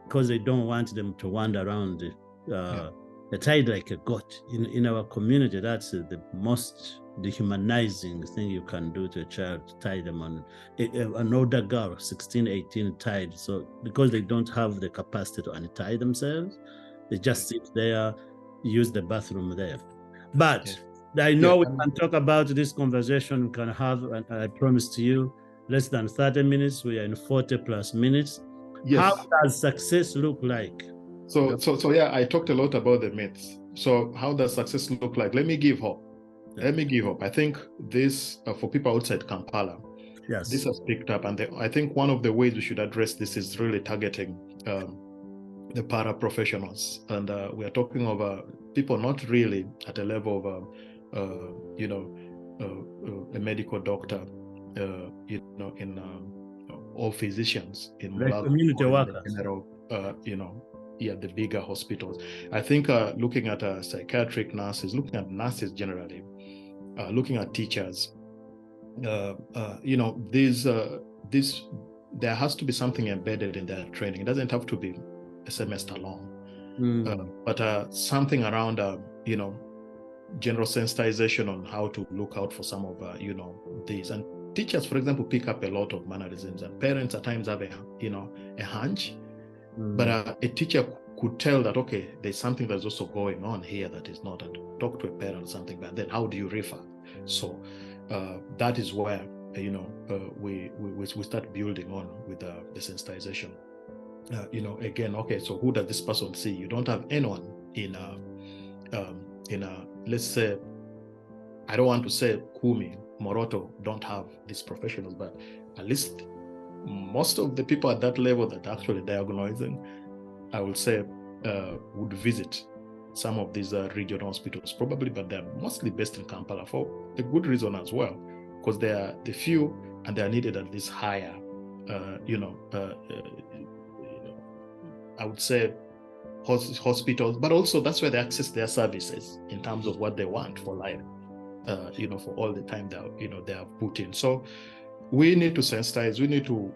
because they don't want them to wander around. They're tied like a goat. In our community, that's the most dehumanizing thing you can do to a child, to tie them on. An older girl, 16, 18, tied. So because they don't have the capacity to untie themselves, they just sit there, use the bathroom there. But I know we can talk about this conversation. We can have, and I promise to you, less than 30 minutes. We are in 40 plus minutes. Yes. How does success look like? So I talked a lot about the myths. So how does success look like? Let me give hope. I think this, for people outside Kampala, this has picked up. And I think one of the ways we should address this is really targeting the para-professionals. And we are talking of people not really at a level of, a medical doctor, or physicians in community workers, general, the bigger hospitals. I think looking at psychiatric nurses, looking at nurses generally, looking at teachers, there has to be something embedded in their training. It doesn't have to be a semester long, but something around, general sensitization on how to look out for some of, these. And teachers, for example, pick up a lot of mannerisms, and parents at times have a hunch, but a teacher could tell that, okay, there's something that's also going on here that is not, and talk to a parent or something, but then how do you refer? So that is where, we start building on with the sensitization. Again, okay, so who does this person see? You don't have anyone in let's say, I don't want to say Kumi, Moroto don't have these professionals, but at least most of the people at that level that are actually diagnosing, I would say would visit some of these regional hospitals, probably, but they're mostly based in Kampala for a good reason as well, because they are the few and they are needed at this higher, I would say, hospitals, but also that's where they access their services in terms of what they want for life, for all the time that they have put in. So we need to sensitize. We need to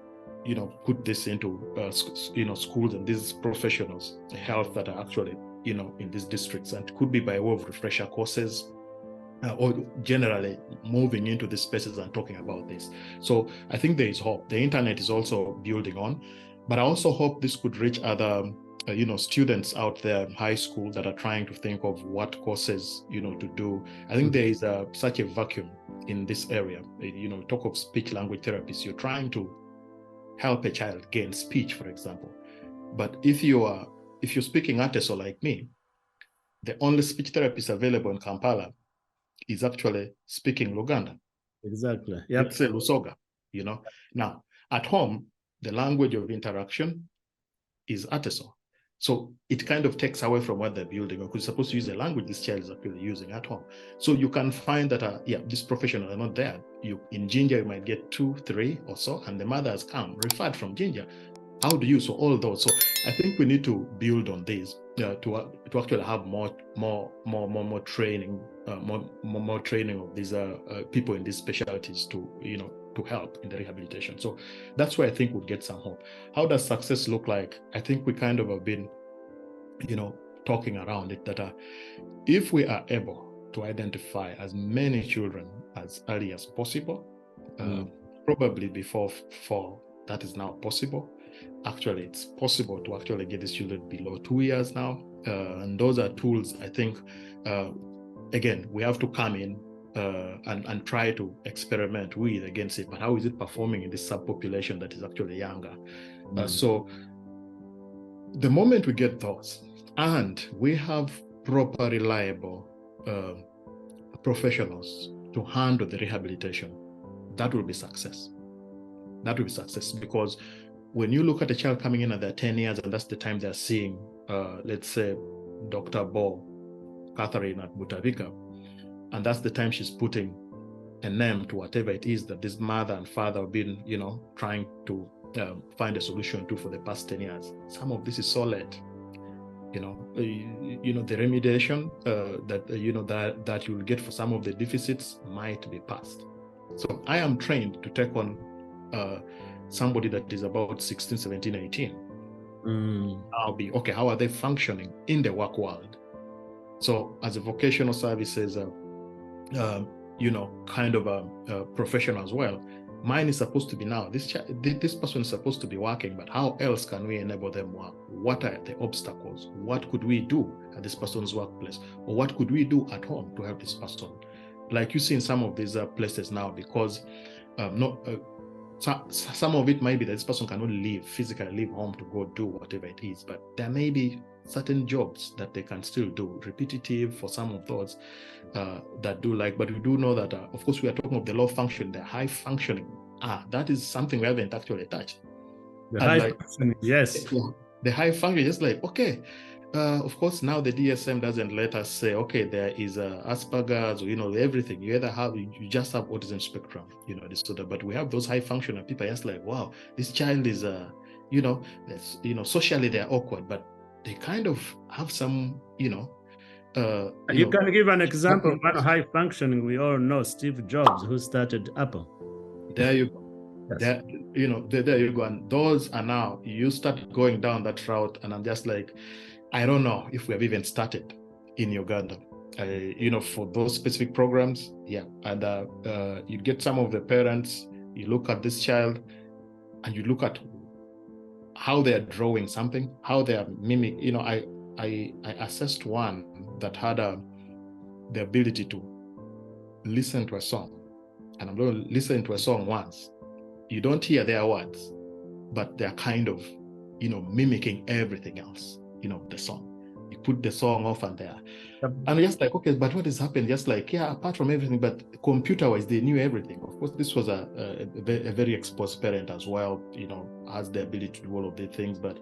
put this into schools and these professionals, health that are actually in these districts, and it could be by way of refresher courses, or generally moving into these spaces and talking about this. So I think there is hope. The internet is also building on, but I also hope this could reach other students out there in high school that are trying to think of what courses to do. I think there is such a vacuum in this area. Talk of speech language therapists. You're trying to help a child gain speech, for example, but if you're speaking Ateso like me, the only speech therapist available in Kampala is actually speaking Luganda. Exactly. Yep. Let's say Lusoga. Now at home, the language of interaction is Ateso. So it kind of takes away from what they're building, because you're supposed to use a language this child is actually using at home. So you can find that, these professionals are not there. In Ginger, you might get 2, 3 or so, and the mother has come, referred from Ginger. How do you, so all those. So I think we need to build on this to actually have more training, more training of these people in these specialties to help in the rehabilitation. So that's where I think we'll get some hope. How does success look like? I think we kind of have been, talking around it, that if we are able to identify as many children as early as possible, probably before 4, that is now possible. Actually, it's possible to actually get these children below 2 years now. And those are tools, I think, again, we have to come in and try to experiment with against it. But how is it performing in this subpopulation that is actually younger? So the moment we get those and we have proper, reliable professionals to handle the rehabilitation, that will be success. That will be success, because when you look at a child coming in at their 10 years, and that's the time they're seeing, let's say, Dr. Bo, Catherine at Butavika, and that's the time she's putting a name to whatever it is that this mother and father have been, trying to find a solution to for the past 10 years. Some of this is so late. The remediation that you'll get for some of the deficits might be past. So I am trained to take on somebody that is about 16, 17, 18. I'll be, okay, how are they functioning in the work world? So as a vocational services, kind of a professional as well, mine is supposed to be now, this person is supposed to be working, but how else can we enable them work? What are the obstacles? What could we do at this person's workplace? Or what could we do at home to help this person? Like you see in some of these places now, because some of it might be that this person cannot physically leave home to go do whatever it is, but there may be certain jobs that they can still do, repetitive for some of those that do like, but we do know that, of course, we are talking of the low function, the high functioning. That is something we haven't actually touched. The high functioning, yes. The high function is like, okay, of course, now the DSM doesn't let us say, okay, there is Asperger's, or, everything. You either have, you just have autism spectrum, disorder, but we have those high functional people. Just like, wow, this child is, socially they're awkward, but they kind of have some, you can give an example of one high functioning. We all know Steve Jobs, who started Apple. There you go. Yes. There you go. And those are now, you start going down that route, and I'm just like, I don't know if we have even started in Uganda, for those specific programs. Yeah. And you get some of the parents, you look at this child, and you look at how they are drawing something, how they are mimicking. I assessed one that had the ability to listen to a song, and I'm going to listen to a song once. You don't hear their words, but they're kind of, mimicking everything else, the song. You put the song off and there. And just like, okay, but what has happened? Just like, yeah, apart from everything, but computer-wise, they knew everything. Of course, this was a very exposed parent as well, has the ability to do all of the things. But,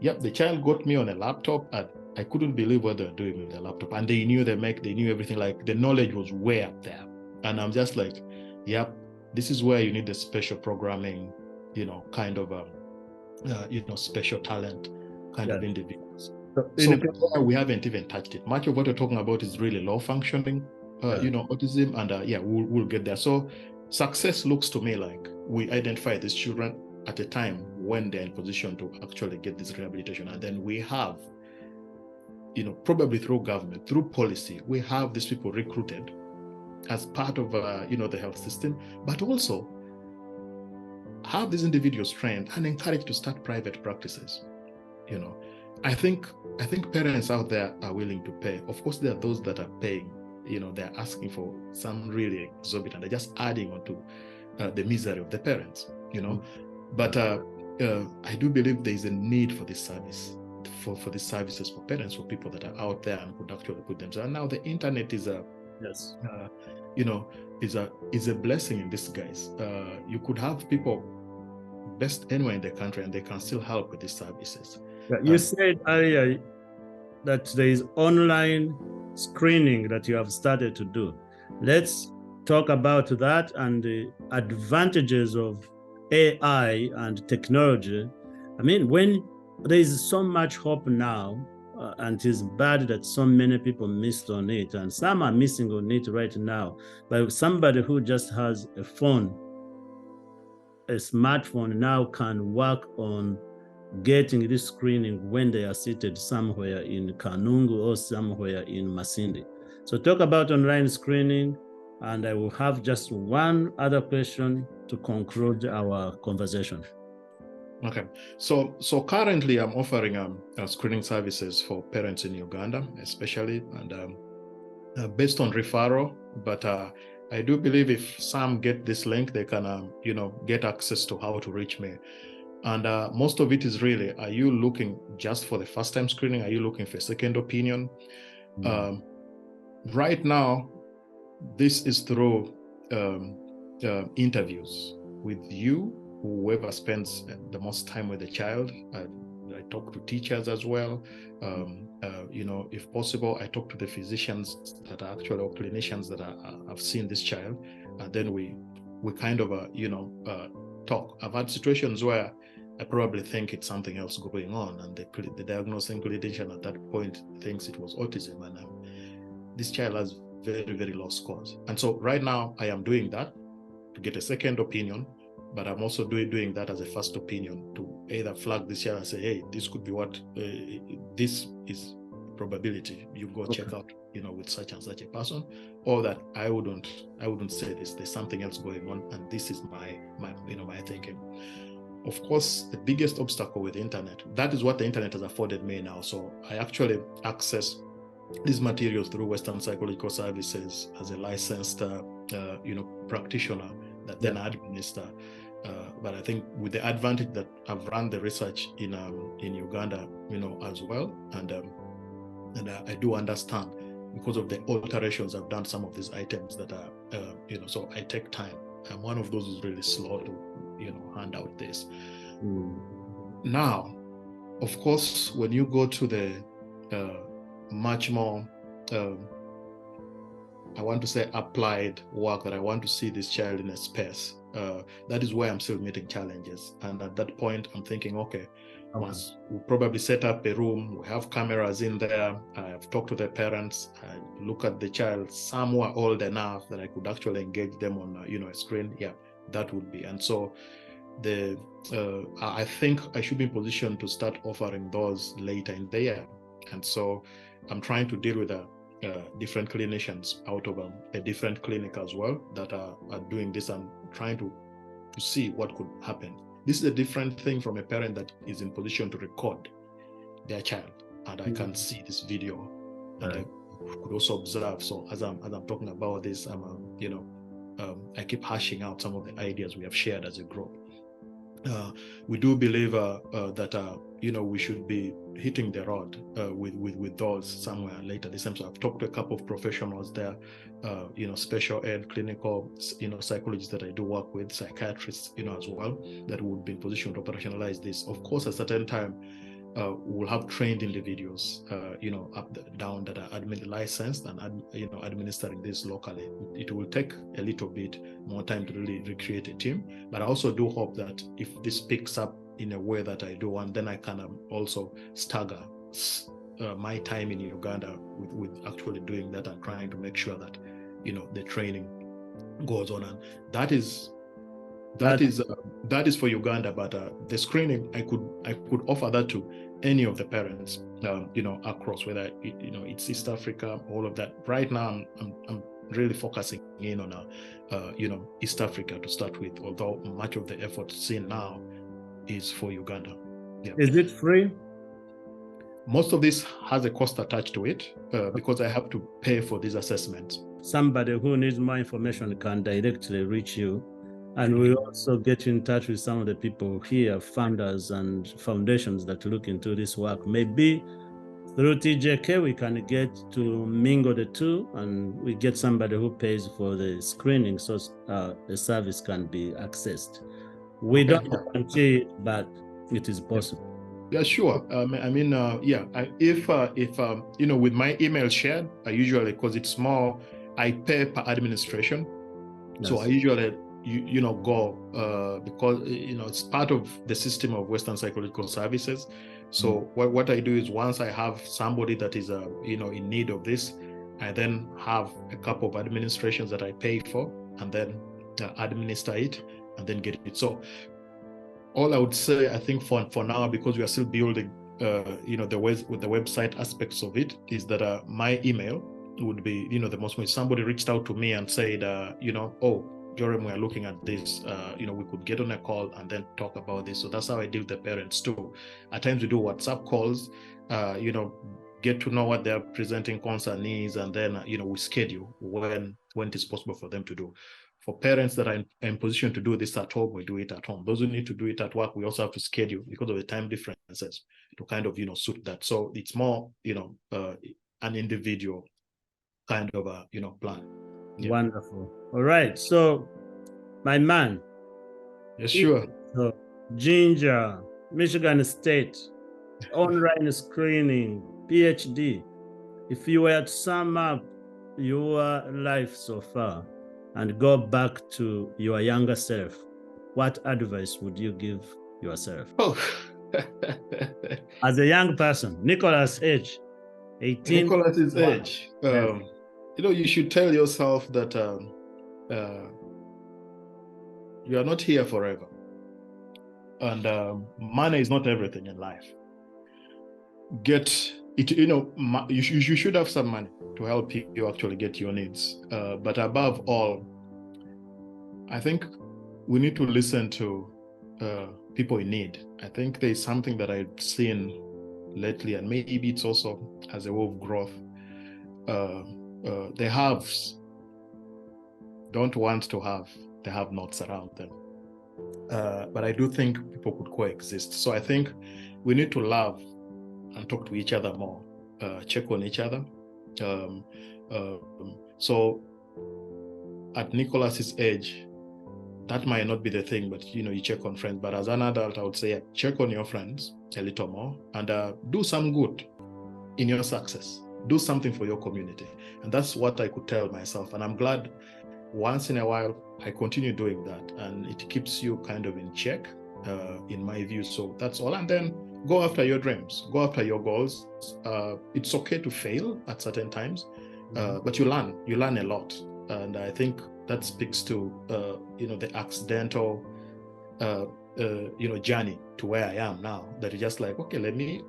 yep, the child got me on a laptop, and I couldn't believe what they were doing with the laptop. And they knew they knew everything. Like the knowledge was way up there. And I'm just like, yep, this is where you need the special programming, kind of, special talent kind of individuals. So we haven't even touched it. Much of what we're talking about is really low functioning, autism, and we'll get there. So success looks to me like we identify these children at a time when they're in position to actually get this rehabilitation, and then we have, probably through government, through policy, we have these people recruited as part of the health system, but also have these individuals trained and encouraged to start private practices. I think parents out there are willing to pay. Of course, there are those that are paying, they're asking for some really exorbitant, they're just adding on to the misery of the parents, But I do believe there is a need for this service, for these services for parents, for people that are out there and could actually put themselves. And now the internet is is a blessing in disguise. You could have people best anywhere in the country, and they can still help with these services. You said earlier that there is online screening that you have started to do. Let's talk about that and the advantages of AI and technology. I mean, when there is so much hope now, and it is bad that so many people missed on it, and some are missing on it right now. But somebody who just has a phone, a smartphone, now can work on getting this screening when they are seated somewhere in Kanungu or somewhere in Masindi. So talk about online screening, and I will have just one other question to conclude our conversation. Okay, so currently I'm offering screening services for parents in Uganda, especially, and based on referral. But I do believe if some get this link, they can get access to how to reach me. And most of it is really, are you looking just for the first time screening? Are you looking for a second opinion? Right now, this is through interviews with you, whoever spends the most time with the child. I talk to teachers as well. If possible, I talk to the physicians that are actually, or clinicians that have seen this child, and then we kind of talk. I've had situations where I probably think it's something else going on, and the diagnosing clinician at that point thinks it was autism, and this child has very, very low scores. And so right now I am doing that to get a second opinion, but I'm also doing that as a first opinion to either flag this child and say, hey, this could be what, this is probability, you go check out, with such and such a person, or that I wouldn't say this, there's something else going on, and this is my thinking. Of course, the biggest obstacle with the internet, that is what the internet has afforded me now. So I actually access these materials through Western Psychological Services as a licensed, practitioner that then administer. But I think with the advantage that I've run the research in Uganda, as well, and I do understand because of the alterations I've done some of these items that are, so I take time. I'm one of those who's really slow to, hand out this. Now, of course, when you go to the much more, I want to say applied work, that I want to see this child in a space, that is where I'm still meeting challenges. And at that point, I'm thinking, okay, once we probably set up a room, we have cameras in there, I've talked to the parents, I look at the child, some were old enough that I could actually engage them on a screen. Yeah, that would be. And so I think I should be in position to start offering those later in the year. And so I'm trying to deal with different clinicians out of a different clinic as well that are doing this, and trying to see what could happen. This is a different thing from a parent that is in position to record their child, and I can see this video, and I could also observe. So as I'm talking about this, I keep hashing out some of the ideas we have shared as a group. We do believe that we should be hitting the road with those somewhere later this time. So I've talked to a couple of professionals there, special ed, clinical, psychologists that I do work with, psychiatrists, as well, that would be in position to operationalize this. Of course, at a certain time, we'll have trained individuals, down that are licensed and administering this locally. It will take a little bit more time to really recreate a team, but I also do hope that if this picks up in a way that I do want, then I can also stagger my time in Uganda with actually doing that and trying to make sure that the training goes on, and that is for Uganda. But the screening, I could offer that to any of the parents, across, whether it's East Africa, all of that. Right now, I'm really focusing in on East Africa to start with, although much of the effort seen now is for Uganda. Yeah. Is it free? Most of this has a cost attached to it, because I have to pay for these assessments. Somebody who needs more information can directly reach you. And we'll also get in touch with some of the people here, funders and foundations that look into this work. Maybe through TJK, we can get to mingle the two, and we get somebody who pays for the screening so the service can be accessed. We don't guarantee it, but it is possible. Yeah, sure. If with my email shared, I usually, because it's more, I pay per administration. Yes. So I usually go because it's part of the system of Western Psychological Services. So what I do is, once I have somebody that is in need of this, I then have a couple of administrations that I pay for, and then administer it and then get it. So all I would say, I think for now, because we are still building the ways with the website aspects of it, is that my email would be the most. When somebody reached out to me and said oh, Jorem, we're looking at this, we could get on a call and then talk about this. So that's how I deal with the parents too. At times we do WhatsApp calls, get to know what their presenting concern is, and then we schedule when it is possible for them to do. For parents that are in position to do this at home, we do it at home. Those who need to do it at work, we also have to schedule because of the time differences to kind of suit that. So it's more an individual kind of plan. Yeah. Wonderful. All right. So, my man. Yes, sure. So, Ginger, Michigan State, online screening, PhD. If you were to sum up your life so far and go back to your younger self, what advice would you give yourself? Oh. As a young person, Nicholas' age, 18. Nicholas's age. You should tell yourself that you are not here forever, and money is not everything in life. Get it. You should have some money to help you actually get your needs. But above all, I think we need to listen to people in need. I think there is something that I've seen lately, and maybe it's also as a way of growth. The haves don't want to have the have-nots around them. But I do think people could coexist. So I think we need to love and talk to each other more, check on each other. So at Nicholas's age, that might not be the thing, but you check on friends. But as an adult, I would say check on your friends a little more, and do some good in your success. Do something for your community. And that's what I could tell myself. And I'm glad once in a while I continue doing that, and it keeps you kind of in check, in my view. So that's all. And then go after your dreams, go after your goals. It's okay to fail at certain times, but you learn a lot. And I think that speaks to the accidental journey to where I am now, that it's just like, okay, let me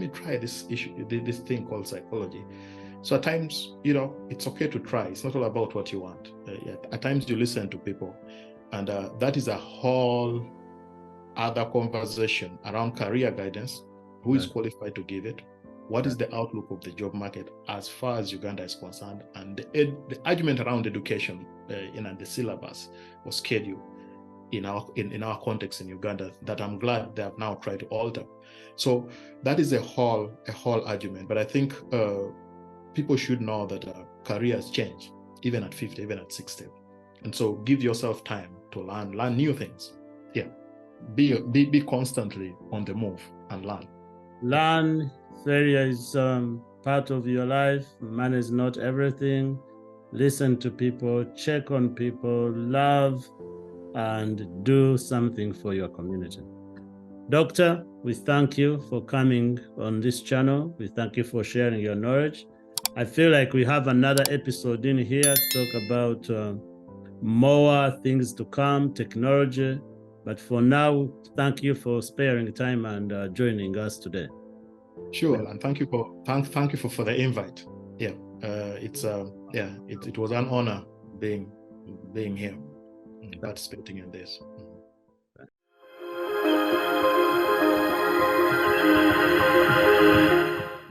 try this thing called psychology. So at times, it's okay to try. It's not all about what you want. At times you listen to people, and that is a whole other conversation around career guidance. Who is qualified to give it? What is the outlook of the job market as far as Uganda is concerned? And the argument around education in the syllabus or schedule in our context in Uganda, that I'm glad they have now tried to alter. So that is a whole argument. But I think people should know that careers change, even at 50, even at 60. And so give yourself time to learn new things. Yeah, be constantly on the move. and learn. Learn. Failure is part of your life. Man is not everything. Listen to people, check on people, love, and do something for your community. Doctor, we thank you for coming on this channel. We thank you for sharing your knowledge. I feel like we have another episode in here to talk about more things to come, technology. But for now, thank you for sparing time and joining us today. Sure, and thank you for the invite. Yeah, it was an honor being here and participating in this.